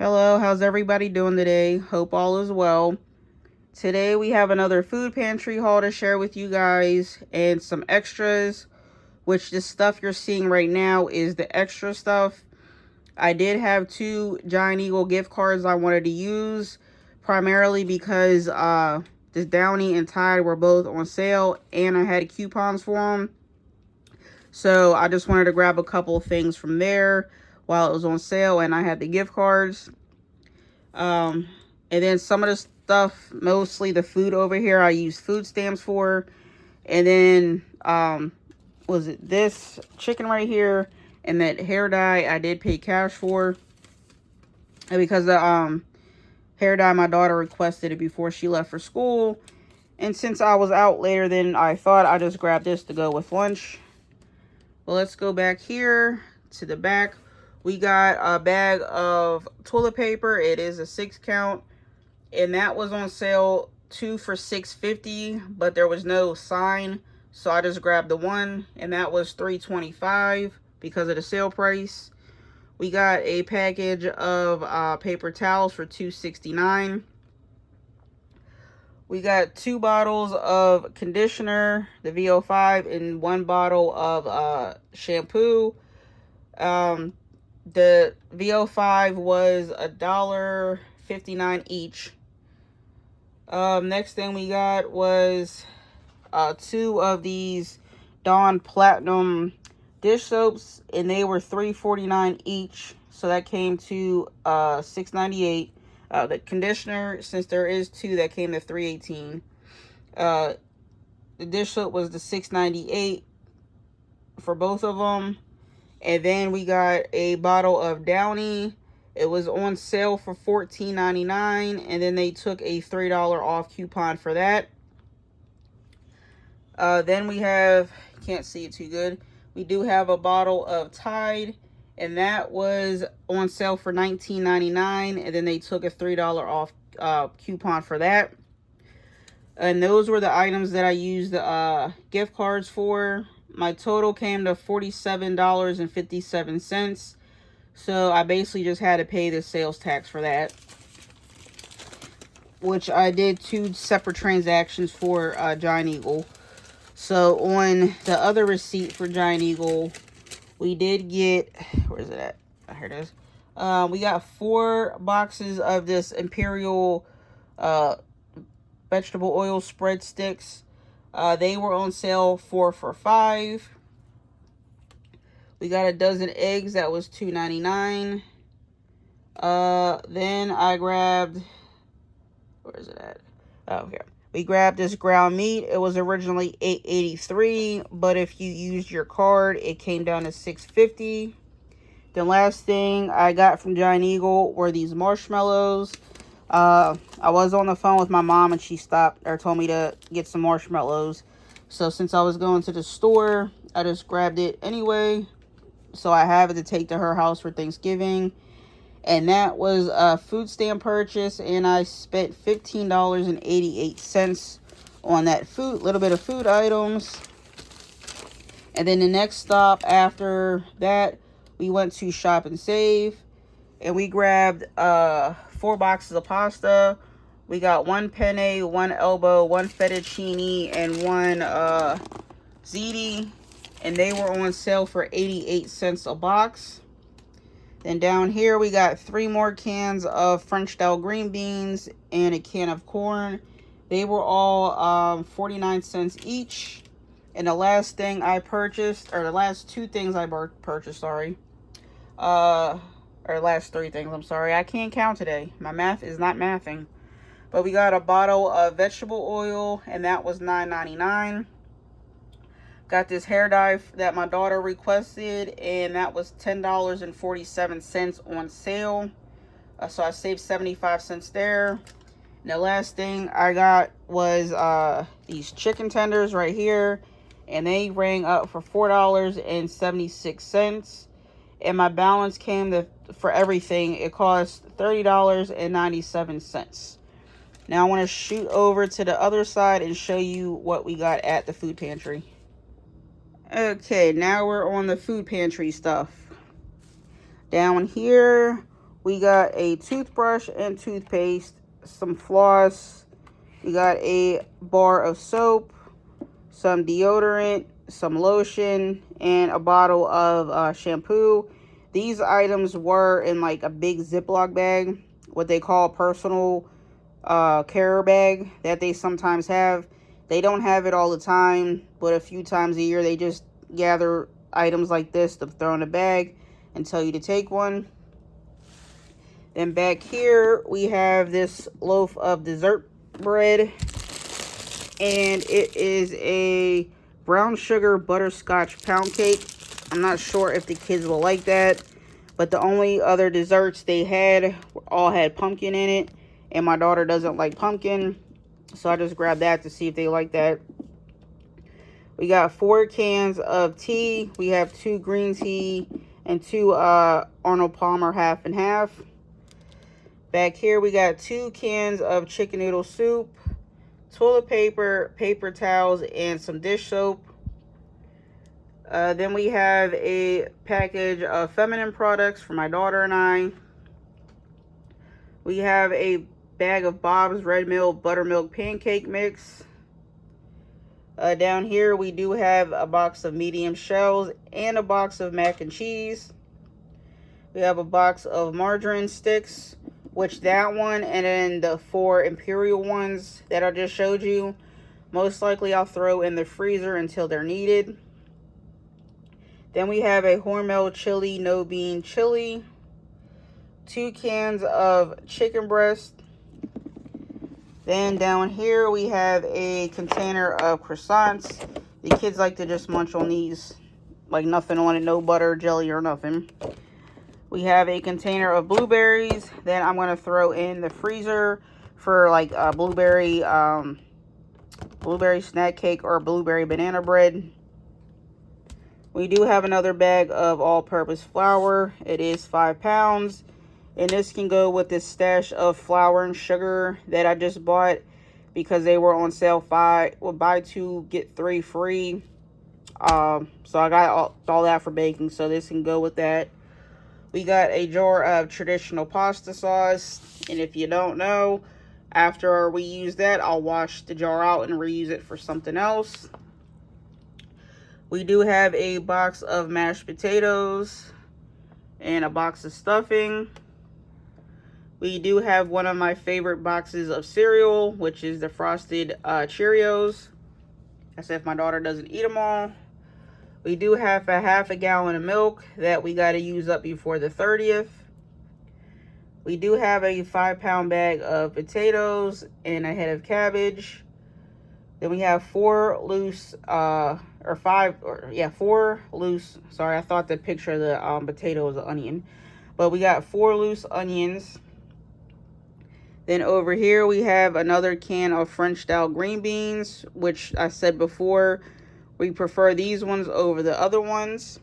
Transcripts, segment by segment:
Hello, how's everybody doing today? Hope all is well. Today we have another food pantry haul to share with you guys and some extras, which this stuff you're seeing right now is the extra stuff. I did have two Giant Eagle gift cards I wanted to use, primarily because this Downy and Tide were both on sale and I had coupons for them. So I just wanted to grab a couple of things from there while it was on sale and I had the gift cards. And then some of the stuff, mostly the food over here, I use food stamps for. And then, was it this chicken right here and that hair dye I did pay cash for. And because the hair dye, my daughter requested it before she left for school. And since I was out later than I thought, I just grabbed this to go with lunch. Well, let's go back here to the back. We got a bag of toilet paper. It is a 6 count. And that was on sale 2 for $6.50. But there was no sign. So I just grabbed the one. And that was $3.25 because of the sale price. We got a package of paper towels for $2.69. We got 2 bottles of conditioner, the VO5, and 1 bottle of shampoo. The VO5 was $1.59 each. Next thing we got was 2 of these Dawn Platinum dish soaps, and they were $3.49 each. So that came to $6.98. The conditioner, since there is 2, that came to $3.18. The dish soap was the $6.98 for both of them. And then we got a bottle of Downy. It was on sale for $14.99, and then they took a $3 off coupon for that. Then we have, can't see it too good, we do have a bottle of Tide, and that was on sale for $19.99, and then they took a $3 off coupon for that. And those were the items that I used the gift cards for. My total came to $47.57. So I basically just had to pay the sales tax for that, which I did 2 separate transactions for Giant Eagle. So on the other receipt for Giant Eagle, we did get, where is it at? Here it is. We got 4 boxes of this Imperial vegetable oil spread sticks. They were on sale 4 for $5. We got a dozen eggs. That was $2.99. Then I grabbed, where is it at? Oh, here. We grabbed this ground meat. It was originally $8.83, but if you used your card, it came down to $6.50. The last thing I got from Giant Eagle were these marshmallows. I was on the phone with my mom, and she stopped or told me to get some marshmallows. So since I was going to the store, I just grabbed it anyway. So I have it to take to her house for Thanksgiving. And that was a food stamp purchase, and I spent $15.88 on that little bit of food items. And then the next stop after that, we went to Shop and Save, and we grabbed 4 boxes of pasta. We got 1 penne, 1 elbow, 1 fettuccine, and 1 ziti, and they were on sale for 88 cents a box. Then down here, we got 3 more cans of French style green beans and a can of corn. They were all 49 cents each. And the last thing I purchased, or the last 2 things I purchased, sorry. Or last 3 things, I'm sorry. I can't count today. My math is not mathing. But we got a bottle of vegetable oil, and that was $9.99. Got this hair dye that my daughter requested, and that was $10.47 on sale. So I saved 75 cents there. And the last thing I got was these chicken tenders right here, and they rang up for $4.76. And my balance came to, for everything, it cost $30.97. Now I want to shoot over to the other side and show you what we got at the food pantry. Okay, now we're on the food pantry stuff. Down here, We got a toothbrush and toothpaste, some floss. We got a bar of soap, some deodorant, some lotion, and a bottle of shampoo. These items were in like a big Ziploc bag, what they call personal care bag that they sometimes have. They don't have it all the time, but a few times a year they just gather items like this to throw in a bag and tell you to take one. Then back here we have this loaf of dessert bread, and it is a brown sugar butterscotch pound cake. I'm not sure if the kids will like that, but the only other desserts they had all had pumpkin in it, and my daughter doesn't like pumpkin, so I just grabbed that to see if they like that. We got 4 cans of tea. We have 2 green tea and 2 Arnold Palmer half and half. Back here we got 2 cans of chicken noodle soup, toilet paper, paper towels, and some dish soap. Then we have a package of feminine products for my daughter and I. We have a bag of Bob's Red Mill Buttermilk Pancake Mix. Down here we do have a box of medium shells and a box of mac and cheese. We have a box of margarine sticks, which that one and then the 4 Imperial ones that I just showed you, most likely I'll throw in the freezer until they're needed. Then we have a Hormel chili, no bean chili, 2 cans of chicken breast. Then down here we have a container of croissants. The kids like to just munch on these, like nothing on it, no butter, jelly, or nothing. We have a container of blueberries that I'm going to throw in the freezer for like blueberry snack cake or blueberry banana bread. We do have another bag of all-purpose flour. It is 5 pounds. And this can go with this stash of flour and sugar that I just bought because they were on sale. Buy 2, get 3 free. So I got all that for baking, so this can go with that. We got a jar of traditional pasta sauce, and if you don't know, after we use that, I'll wash the jar out and reuse it for something else. We do have a box of mashed potatoes and a box of stuffing. We do have one of my favorite boxes of cereal, which is the Frosted Cheerios. That's if my daughter doesn't eat them all. We do have a half a gallon of milk that we got to use up before the 30th. We do have a 5-pound bag of potatoes and a head of cabbage. Then we have 4 loose, sorry, I thought the picture of the potato was an onion. But we got 4 loose onions. Then over here we have another can of French style green beans, which I said before, we prefer these ones over the other ones.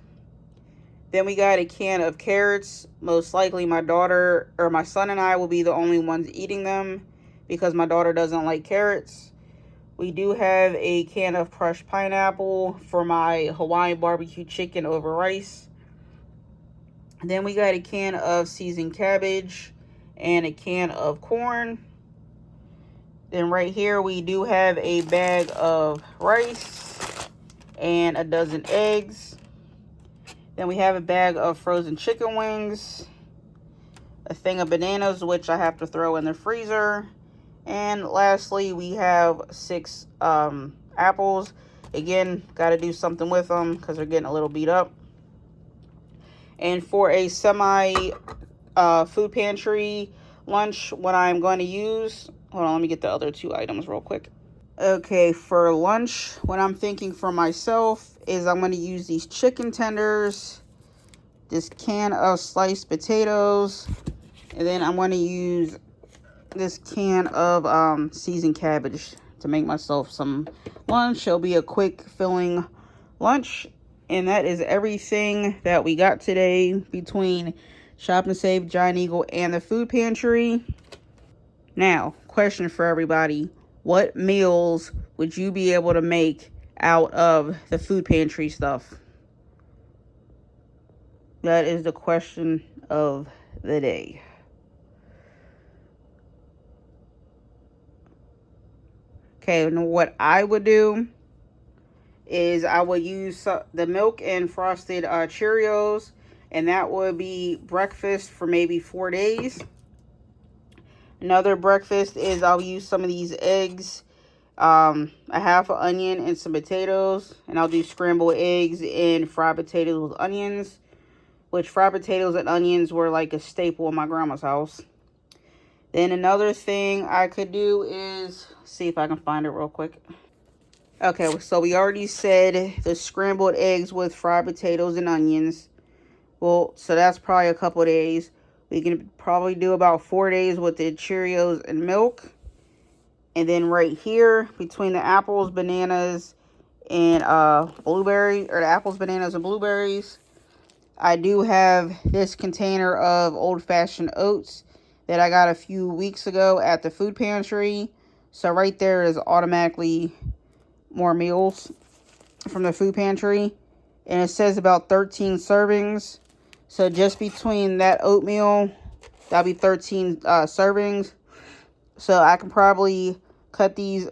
Then we got a can of carrots. Most likely my daughter or my son and I will be the only ones eating them because my daughter doesn't like carrots. We do have a can of crushed pineapple for my Hawaiian barbecue chicken over rice. Then we got a can of seasoned cabbage and a can of corn. Then right here we do have a bag of rice and a dozen eggs. Then we have a bag of frozen chicken wings, a thing of bananas, which I have to throw in the freezer. And lastly, we have 6 apples. Again, got to do something with them because they're getting a little beat up. And for a semi food pantry lunch, what I'm going to use, hold on, let me get the other 2 items real quick. Okay, for lunch, what I'm thinking for myself is I'm going to use these chicken tenders, this can of sliced potatoes, and then I'm going to use this can of seasoned cabbage to make myself some lunch. It'll be a quick filling lunch. And that is everything that we got today between Shop and Save, Giant Eagle, and the food pantry. Now, question for everybody. What meals would you be able to make out of the food pantry stuff? That is the question of the day. Okay, and what I would do is I would use the milk and frosted Cheerios, and that would be breakfast for maybe 4 days. Another breakfast is I'll use some of these eggs, a half an onion and some potatoes, and I'll do scrambled eggs and fried potatoes with onions, which fried potatoes and onions were like a staple in my grandma's house. Then another thing I could do is, see if I can find it real quick. Okay, so we already said the scrambled eggs with fried potatoes and onions. Well, so that's probably a couple days. We can probably do about 4 days with the Cheerios and milk. And then right here, between the apples, bananas, and blueberry, or the apples, bananas, and blueberries, I do have this container of old-fashioned oats that I got a few weeks ago at the food pantry. So right there is automatically more meals from the food pantry. And it says about 13 servings. So just between that oatmeal, that'll be 13 servings. So I can probably cut these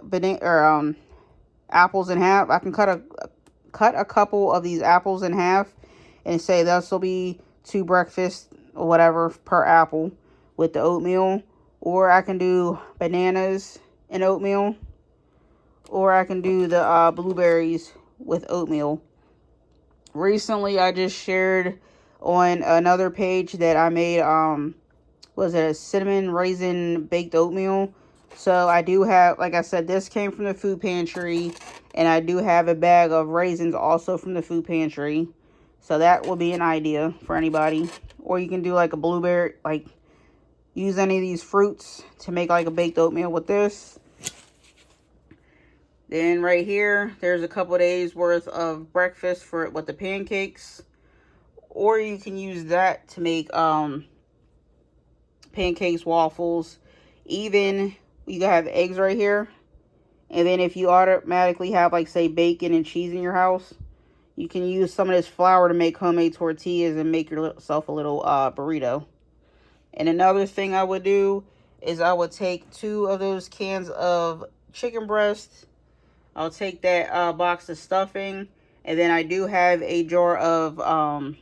apples in half. I can cut a couple of these apples in half and say this will be 2 breakfasts or whatever per apple with the oatmeal. Or I can do bananas and oatmeal. Or I can do the blueberries with oatmeal. Recently, I just shared on another page that I made, was it a cinnamon raisin baked oatmeal? So I do have, like I said, this came from the food pantry, and I do have a bag of raisins also from the food pantry. So that will be an idea for anybody. Or you can do like a blueberry, like use any of these fruits to make like a baked oatmeal with this. Then right here, there's a couple days worth of breakfast with the pancakes. Or you can use that to make pancakes, waffles. Even you have eggs right here. And then if you automatically have, like, say, bacon and cheese in your house, you can use some of this flour to make homemade tortillas and make yourself a little burrito. And another thing I would do is I would take 2 of those cans of chicken breast. I'll take that box of stuffing. And then I do have a jar of,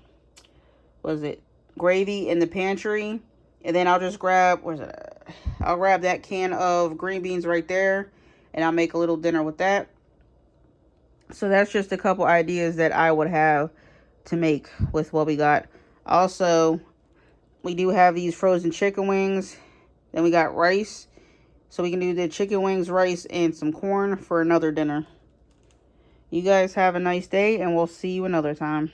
gravy in the pantry. And then I'll just grab, I'll grab that can of green beans right there. And I'll make a little dinner with that. So that's just a couple ideas that I would have to make with what we got. Also, we do have these frozen chicken wings. Then we got rice. So we can do the chicken wings, rice, and some corn for another dinner. You guys have a nice day, and we'll see you another time.